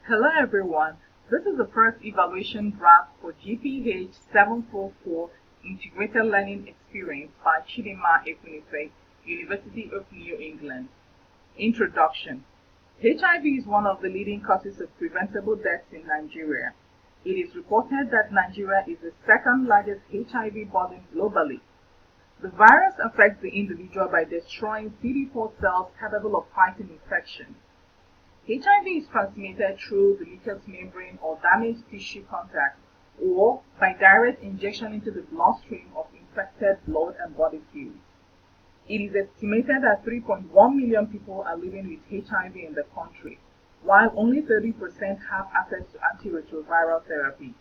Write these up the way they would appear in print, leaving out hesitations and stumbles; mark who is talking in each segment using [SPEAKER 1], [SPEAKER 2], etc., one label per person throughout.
[SPEAKER 1] Hello everyone, this is the first evaluation draft for GPH 744 Integrated Learning Experience by Chidinma Ekwunife, University of New England. Introduction. HIV is one of the leading causes of preventable deaths in Nigeria. It is reported that Nigeria is the second largest HIV burden globally. The virus affects the individual by destroying CD4 cells capable of fighting infection. HIV is transmitted through the mucous membrane or damaged tissue contact, or by direct injection into the bloodstream of infected blood and body fluids. It is estimated that 3.1 million people are living with HIV in the country, while only 30% have access to antiretroviral therapy.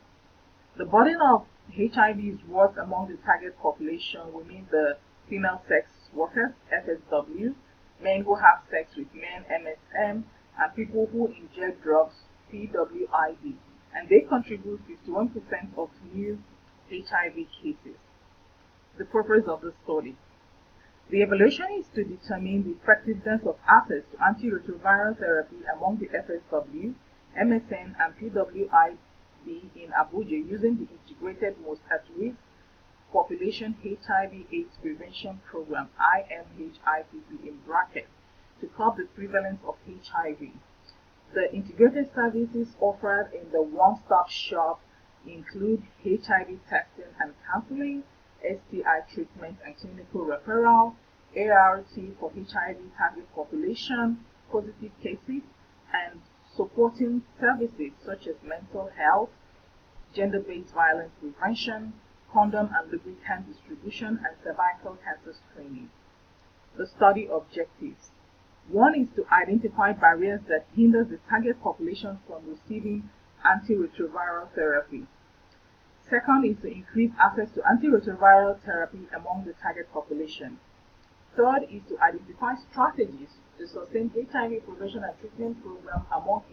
[SPEAKER 1] The burden of HIV is worse among the target population, we mean the female sex workers, FSW, men who have sex with men, MSM, and people who inject drugs, PWID, and they contribute 51% of new HIV cases. The purpose of the study. The evaluation is to determine the effectiveness of access to antiretroviral therapy among the FSW, MSN, and PWID in Abuja using the Integrated Most at Risk Population HIV/AIDS Prevention Program (IMHIPP) in brackets to curb the prevalence of HIV. The integrated services offered in the one-stop shop include HIV testing and counseling, STI treatment and clinical referral, ART for HIV target population, positive cases, and supporting services such as mental health, gender-based violence prevention, condom and lubricant distribution, and cervical cancer screening. The study objectives. One is to identify barriers that hinder the target population from receiving antiretroviral therapy. Second is to increase access to antiretroviral therapy among the target population. Third is to identify strategies to sustain HIV prevention and treatment program among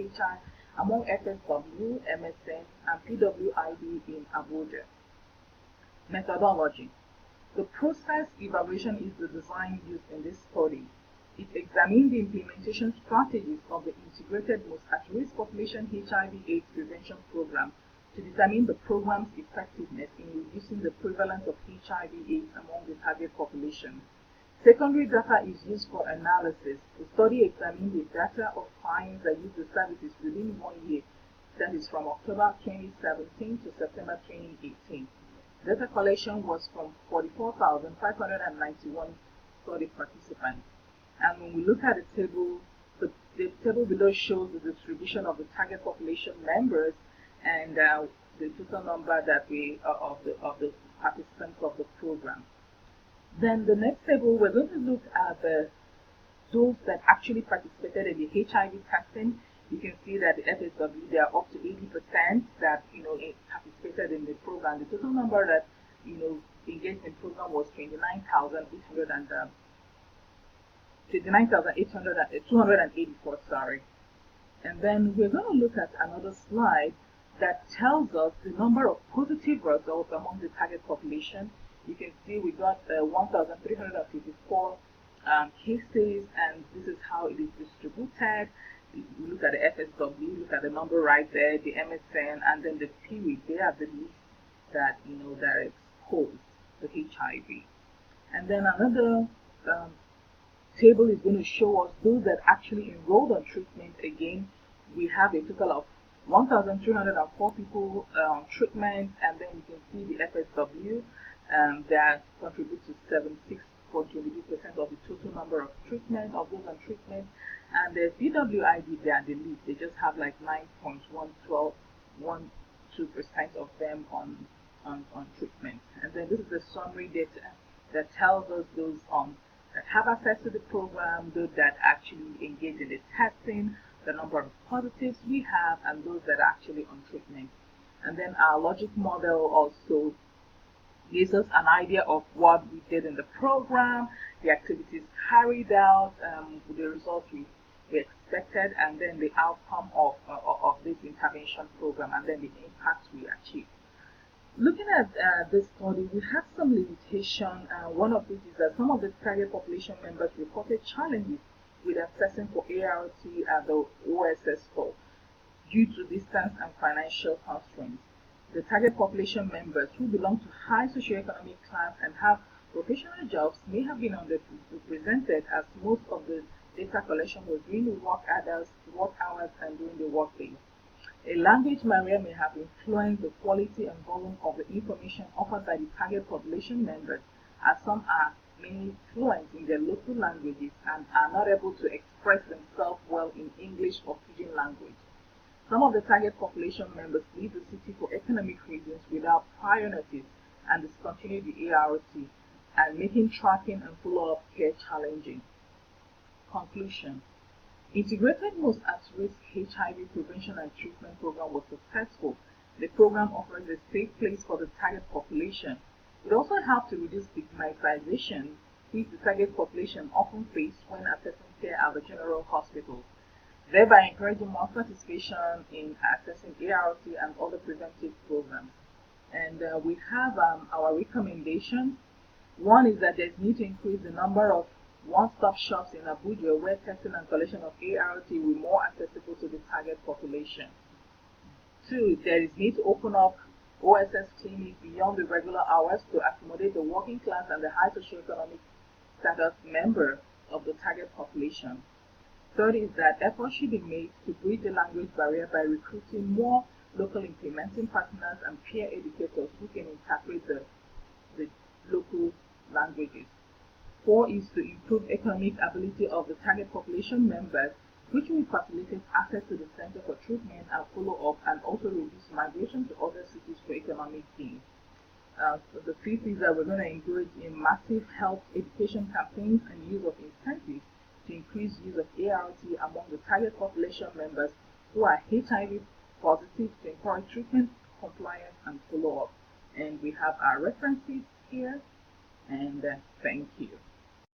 [SPEAKER 1] FSW, MSN, and PWID in Abuja. Methodology. The process evaluation is the design used in this study. It examined the implementation strategies of the Integrated Most at-Risk Population HIV/AIDS Prevention Program to determine the program's effectiveness in reducing the prevalence of HIV/AIDS among the target population. Secondary data is used for analysis. The study examined the data of clients that used the services within 1 year, that is from October 2017 to September 2018. Data collection was from 44,591 study participants. And when we look at the table below shows the distribution of the target population members and the total number that of the participants of the program. Then the next table, we're going to look at those that actually participated in the HIV testing. You can see that the FSW, they are up to 80% that participated in the program. The total number that engaged in the program was 284, sorry. And then we're going to look at another slide that tells us the number of positive results among the target population. You can see we got 1,354 cases, and this is how it is distributed. You look at the FSW, look at the number right there, the MSN, and then the period. They are the least that that are exposed to HIV. And then another table is going to show us those that actually enrolled on treatment. Again, we have a total of 1,304 people on treatment, and then you can see the FSW that contribute to 76.22% of the total number of treatment of those on treatment, and the PWID, they are the least. They just have like 9.12% of them on treatment. And then this is the summary data that tells us those that have access to the program, those that actually engage in the testing, the number of positives we have, and those that are actually on treatment. And then our logic model also gives us an idea of what we did in the program, the activities carried out, the results we expected, and then the outcome of this intervention program, and then the impact we achieved. Looking at this study, we have some limitation. One of which is that some of the target population members reported challenges with accessing for ART and the OSS score. due to distance and financial constraints. The target population members who belong to high socioeconomic class and have professional jobs may have been underrepresented, as most of the data collection was during the work hours and during the workday. A language barrier may have influenced the quality and volume of the information offered by the target population members, as some are mainly fluent in their local languages and are not able to express themselves well in English or pidgin language. Some of the target population members leave the city for economic reasons without prior notice and discontinue the ART, and making tracking and follow-up care challenging. Conclusion. Integrated Most at-Risk HIV Prevention and Treatment Program was successful. The program offers a safe place for the target population. It also helped to reduce stigmatization, which the target population often face when accessing care at the general hospitals, thereby encouraging more participation in accessing ART and other preventive programs. And we have our recommendations. One is that there's need to increase the number of one-stop shops in Abuja where testing and collection of ART will be more accessible to the target population. Two, there is need to open up OSS clinics beyond the regular hours to accommodate the working class and the high socioeconomic status member of the target population. Third is that efforts should be made to bridge the language barrier by recruiting more local implementing partners and peer educators who can interpret the local languages. Four is to improve economic ability of the target population members, which will facilitate access to the Center for Treatment and Follow-up, and also reduce migration to other cities for economic gain. So the fifth is that we're going to engage in massive health education campaigns and use of incentives to increase use of ART among the target population members who are HIV positive, to encourage treatment, compliance, and follow-up. And we have our references here, and thank you.